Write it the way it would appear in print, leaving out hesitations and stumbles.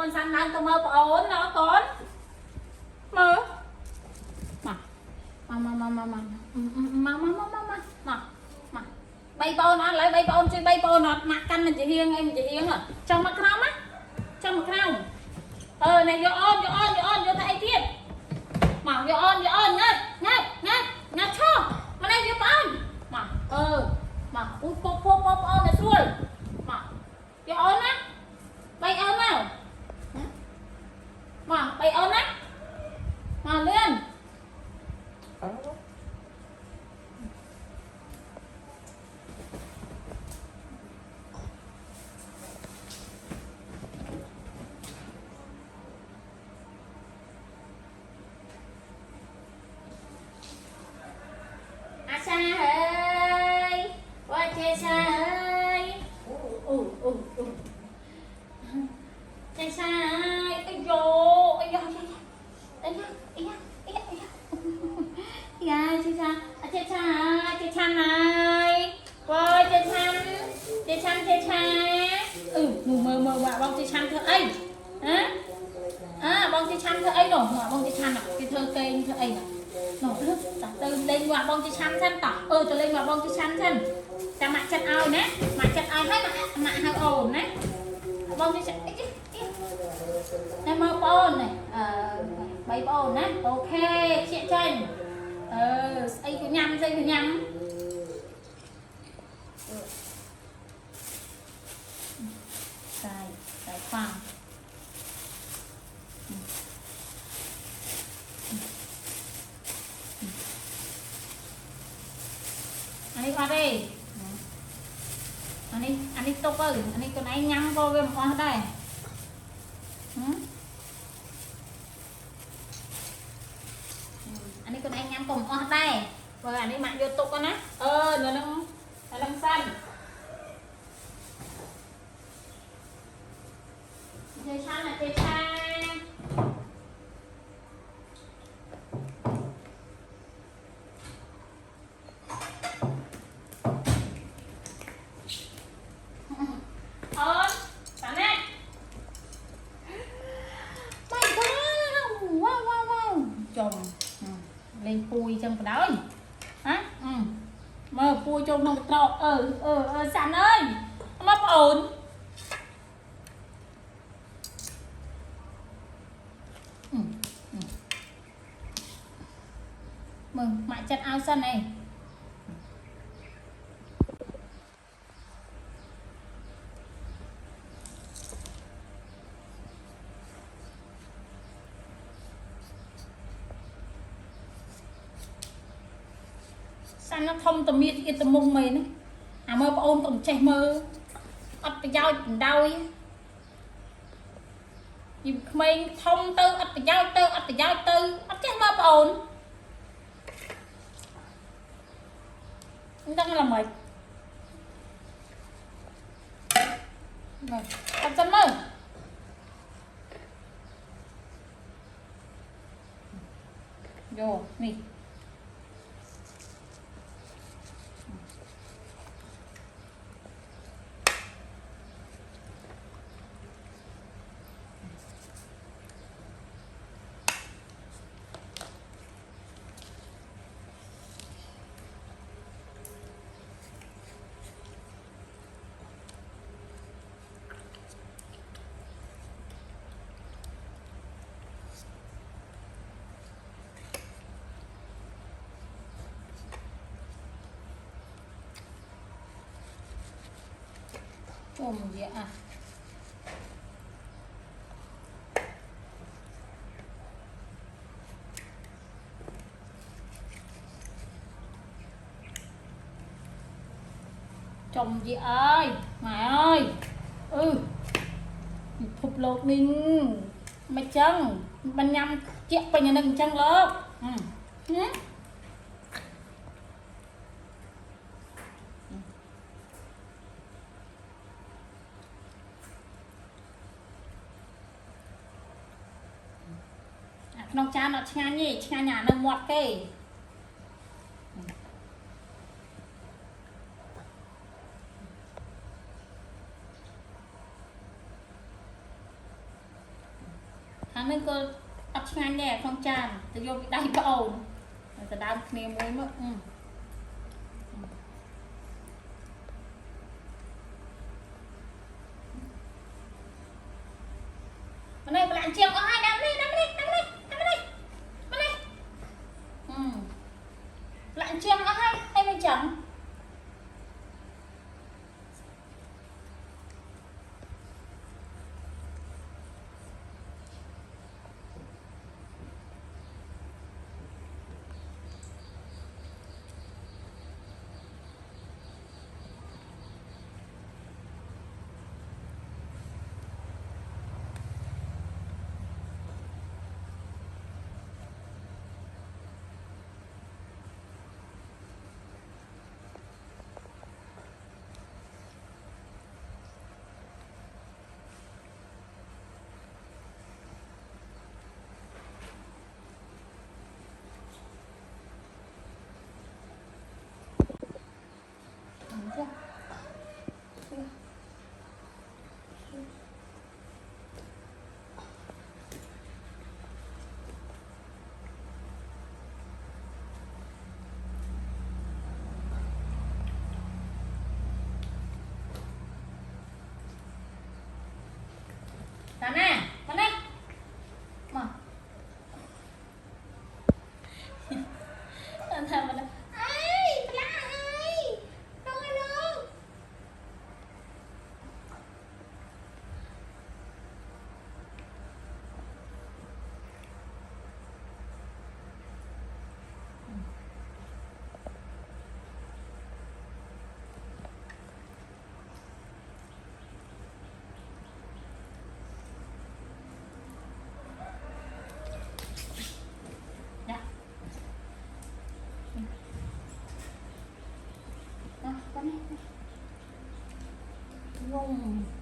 con xanh đang tao mơ ổn nó con mơ mà bay bao nó lấy bay bao chơi bay bao nó mặc căn mình chỉ hiên em chỉ hiên à trong mặt không á trong mặt không này vô thấy tiếp mà vô ngắt cho mà này vô bao mà ui pop này xuôi mà vô á bay nào mà bay á mà lên Sa ơi qua chơi Sa ơi chơi Sa ơi ây dô ây da chơi Sa chơi Sa này coi chơi mơ bông chơi Sa thơ ấy hả bông chơi Sa thơ ấy rồi bông chơi Sa cái thơ cây thơ ấy nó lúc từ lên qua bông chơi xanh tỏ từ lên qua bông chơi xanh ta mặc chân ao nè mặc chân ao hết mà hơi ồn nè bông chơi xanh em mơ bồn này bay bồn nè ok chị chân dây của nhầm dài khoảng anh đi qua đây anh đi tốt ơi anh đi con anh nhắm vô game qua đây anh đi con anh nhắm cùng qua đây rồi anh đi mạnh vô tục con á nó đang xanh chơi xanh là chơi xanh chồng lên pui trong cái đó hả mơ pui trong nó trọ sẵn ơi nó ổn mừng mại chặt ao sân này xanh nó thông tầm miết cái tầm mông mày này mơ ôm tầm trẻ mơ ấp cái dao đau dìm mình thông tư ấp cái dao tư ấp chết mơ ổn đang là mệt rồi ấp chân mơ vô nè ôm gì chồng gì ơi mày ơi thụp lột mình mày chân ban nhâm chiếc bên nhà nâng chân lột nông cha nó cha nhà nó mọt kì hàng này có ấp ngang nhẹ không tràn từ vô bị đầy bầu từ đau kia mới mất này bạn chiều có hai đám đi bạn chiều có hai bên chấm Sana, mana? Ma. Sana mana? Ai, pala ai. Đâu đâu. Ngung